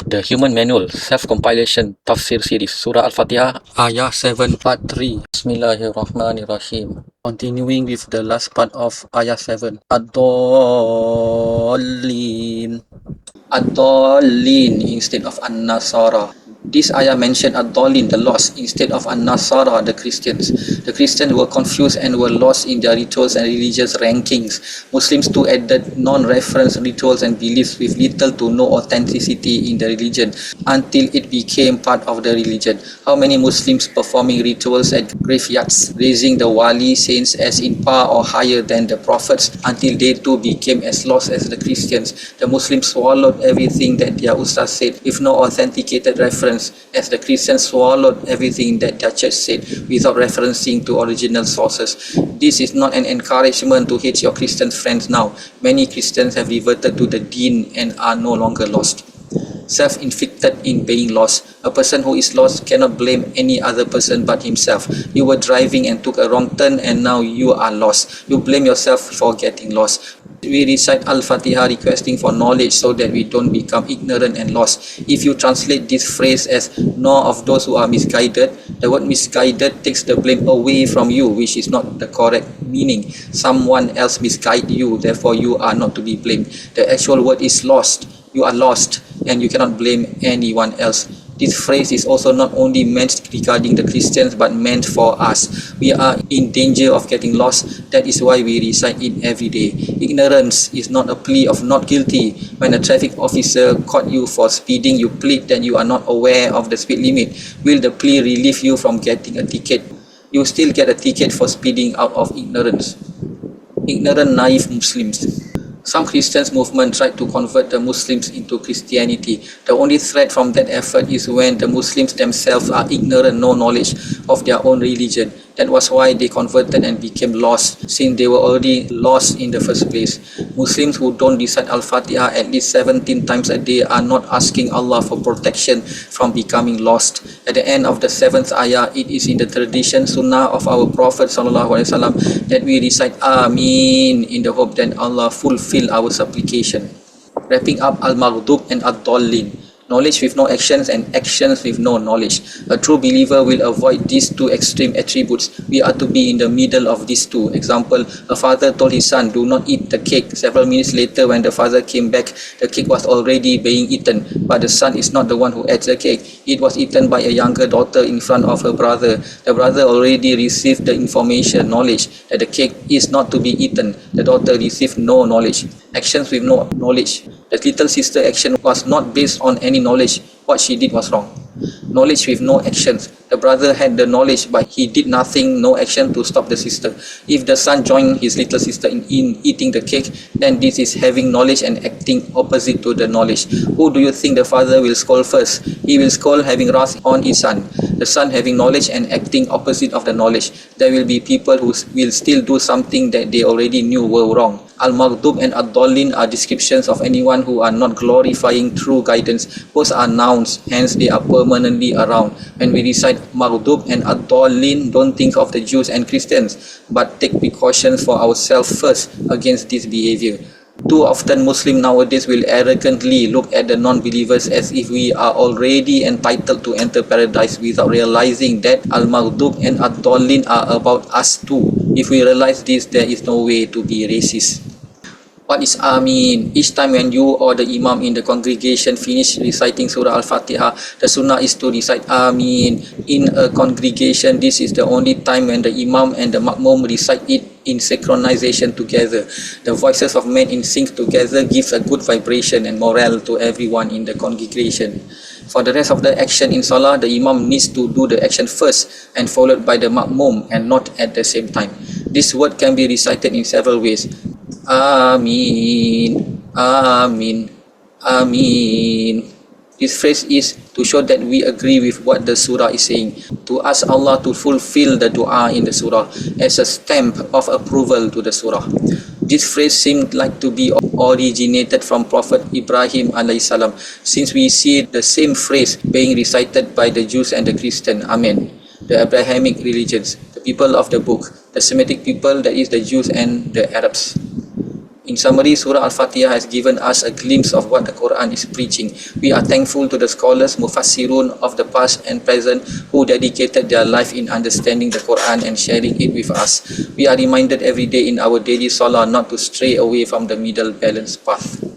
the Human Manual Self-Compilation Tafseer series, Surah Al-Fatihah, Ayah 7, part 3. Bismillahirrahmanirrahim. Continuing with the last part of Ayah 7. Ad-Dallin. Ad-Dallin instead of An-Nasara. This ayah mentioned Ad-Dallin, the lost, instead of An-Nasara, the Christians. The Christians were confused and were lost in their rituals and religious rankings. Muslims too added non-reference rituals and beliefs with little to no authenticity in the religion until it became part of the religion. How many Muslims performing rituals at graveyards, raising the wali saints as in par or higher than the prophets until they too became as lost as the Christians. The Muslims swallowed everything that their ustaz said with no authenticated reference, as the Christians swallowed everything that their church said without referencing to original sources. This is not an encouragement to hate your Christian friends now. Many Christians have reverted to the deen and are no longer lost. Self-inflicted in being lost. A person who is lost cannot blame any other person but himself. You were driving and took a wrong turn and now you are lost. You blame yourself for getting lost. We recite Al-Fatihah requesting for knowledge so that we don't become ignorant and lost. If you translate this phrase as "nor of those who are misguided," the word misguided takes the blame away from you, which is not the correct meaning. Someone else misguided you, therefore you are not to be blamed. The actual word is lost. You are lost and you cannot blame anyone else. This phrase is also not only meant regarding the Christians but meant for us. We are in danger of getting lost. That is why we recite it every day. Ignorance is not a plea of not guilty. When a traffic officer caught you for speeding, you plead that you are not aware of the speed limit. Will the plea relieve you from getting a ticket? You still get a ticket for speeding out of ignorance. Ignorant, naive Muslims. Some Christians movement tried to convert the Muslims into Christianity. The only threat from that effort is when the Muslims themselves are ignorant, no knowledge of their own religion. That was why they converted and became lost, since they were already lost in the first place. Muslims who don't recite Al-Fatihah at least 17 times a day are not asking Allah for protection from becoming lost. At the end of the 7th ayah, it is in the tradition sunnah of our Prophet ﷺ that we recite Ameen in the hope that Allah fulfill our supplication. Wrapping up Al-Maghdub and Ad-Dallin. Knowledge with no actions and actions with no knowledge. A true believer will avoid these two extreme attributes. We are to be in the middle of these two. Example, a father told his son, "Do not eat the cake." Several minutes later, when the father came back, the cake was already being eaten. But the son is not the one who ate the cake. It was eaten by a younger daughter in front of her brother. The brother already received the information, knowledge, that the cake is not to be eaten. The daughter received no knowledge. Actions with no knowledge. The little sister action was not based on any knowledge. What she did was wrong. Knowledge with no actions. The brother had the knowledge but he did nothing, no action to stop the sister. If the son joined his little sister in eating the cake, then this is having knowledge and acting opposite to the knowledge. Who do you think the father will scold first? He will scold having wrath on his son. The son having knowledge and acting opposite of the knowledge. There will be people who will still do something that they already knew were wrong. Al-Maghdub and Ad-Dallin are descriptions of anyone who are not glorifying true guidance. Both are nouns, hence they are permanently around. When we recite Maghdub and Ad-Dallin, don't think of the Jews and Christians, but take precautions for ourselves first against this behavior. Too often Muslims nowadays will arrogantly look at the non-believers as if we are already entitled to enter paradise without realizing that Al-Maghdub and Ad-Dallin are about us too. If we realize this, there is no way to be racist. What is Ameen? Each time when you or the Imam in the congregation finish reciting Surah Al-Fatihah, the Sunnah is to recite Ameen. In a congregation, this is the only time when the Imam and the Ma'mum recite it in synchronization together. The voices of men in sync together gives a good vibration and morale to everyone in the congregation. For the rest of the action in Salah, the Imam needs to do the action first and followed by the Ma'mum and not at the same time. This word can be recited in several ways. Ameen, Ameen, Ameen. This phrase is to show that we agree with what the surah is saying, to ask Allah to fulfill the dua in the surah as a stamp of approval to the surah. This phrase seemed like to be originated from Prophet Ibrahim alayhi since we see the same phrase being recited by the Jews and the Christian, Amen, the Abrahamic religions, the people of the book, the Semitic people, that is the Jews and the Arabs. In summary, Surah Al-Fatihah has given us a glimpse of what the Quran is preaching. We are thankful to the scholars, Mufassirun of the past and present, who dedicated their life in understanding the Quran and sharing it with us. We are reminded every day in our daily salah not to stray away from the middle balanced path.